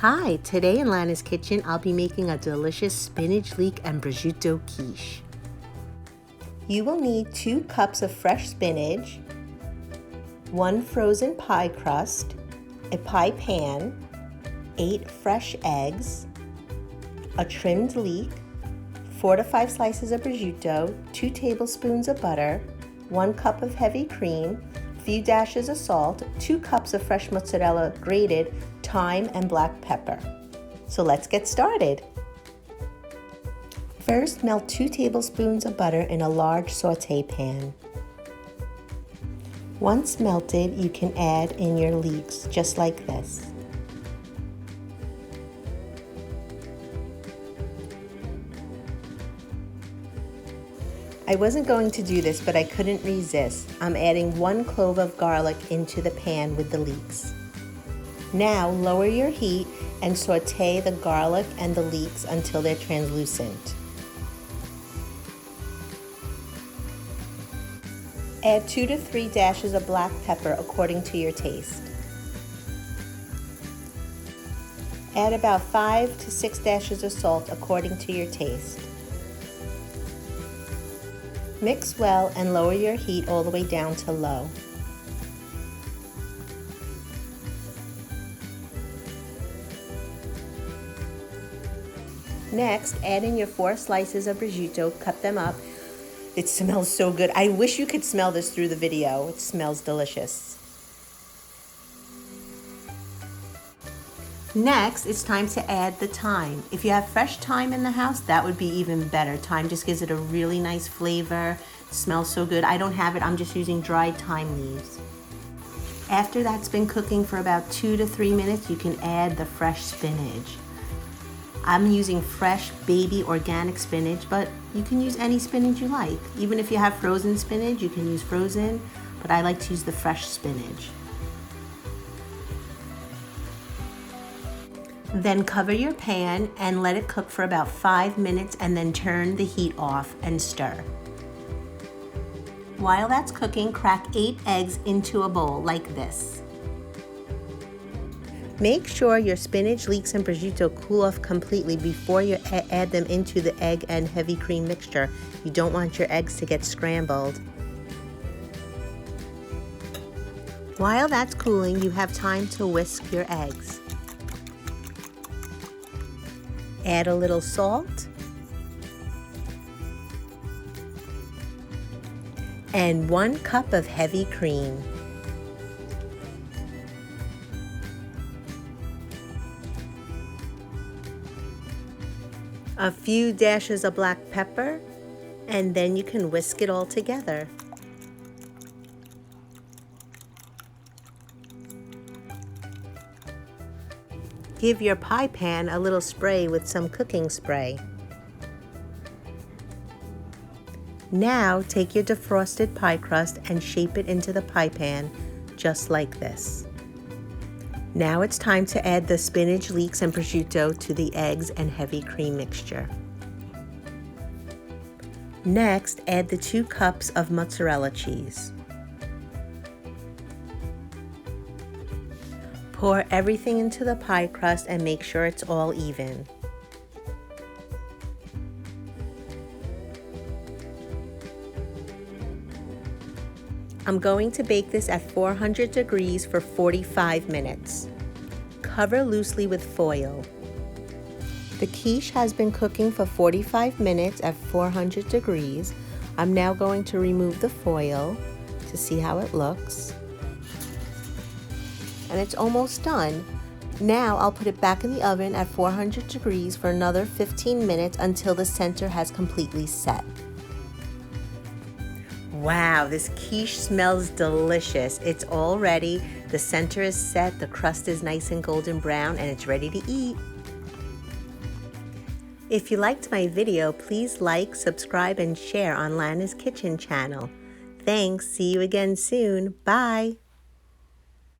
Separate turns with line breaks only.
Hi, today in Lana's kitchen, I'll be making a delicious spinach leek and prosciutto quiche. You will need 2 cups of fresh spinach, 1 frozen pie crust, a pie pan, 8 fresh eggs, a trimmed leek, 4 to 5 slices of prosciutto, 2 tablespoons of butter, 1 cup of heavy cream, a few dashes of salt, 2 cups of fresh mozzarella grated, thyme, and black pepper. So let's get started. First, melt 2 tablespoons of butter in a large saute pan. Once melted, you can add in your leeks, just like this. I wasn't going to do this, but I couldn't resist. I'm adding 1 clove of garlic into the pan with the leeks. Now lower your heat and saute the garlic and the leeks until they're translucent. Add 2 to 3 dashes of black pepper according to your taste. Add about 5 to 6 dashes of salt according to your taste. Mix well and lower your heat all the way down to low. Next, add in your 4 slices of prosciutto, cut them up. It smells so good. I wish you could smell this through the video. It smells delicious. Next, it's time to add the thyme. If you have fresh thyme in the house, that would be even better. Thyme just gives it a really nice flavor. It smells so good. I don't have it, I'm just using dried thyme leaves. After that's been cooking for about 2 to 3 minutes, you can add the fresh spinach. I'm using fresh baby organic spinach, but you can use any spinach you like. Even if you have frozen spinach, you can use frozen, but I like to use the fresh spinach. Then cover your pan and let it cook for about 5 minutes and then turn the heat off and stir. While that's cooking, crack 8 eggs into a bowl like this. Make sure your spinach, leeks, and prosciutto cool off completely before you add them into the egg and heavy cream mixture. You don't want your eggs to get scrambled. While that's cooling, you have time to whisk your eggs. Add a little salt and 1 cup of heavy cream. A few dashes of black pepper, and then you can whisk it all together. Give your pie pan a little spray with some cooking spray. Now take your defrosted pie crust and shape it into the pie pan just like this. Now it's time to add the spinach, leeks, and prosciutto to the eggs and heavy cream mixture. Next, add the 2 cups of mozzarella cheese. Pour everything into the pie crust and make sure it's all even. I'm going to bake this at 400 degrees for 45 minutes. Cover loosely with foil. The quiche has been cooking for 45 minutes at 400 degrees. I'm now going to remove the foil to see how it looks. And it's almost done. Now I'll put it back in the oven at 400 degrees for another 15 minutes until the center has completely set. Wow, this quiche smells delicious. It's all ready. The center is set, the crust is nice and golden brown, and it's ready to eat. If you liked my video, please like, subscribe, and share on Lana's Kitchen channel. Thanks, see you again soon. Bye.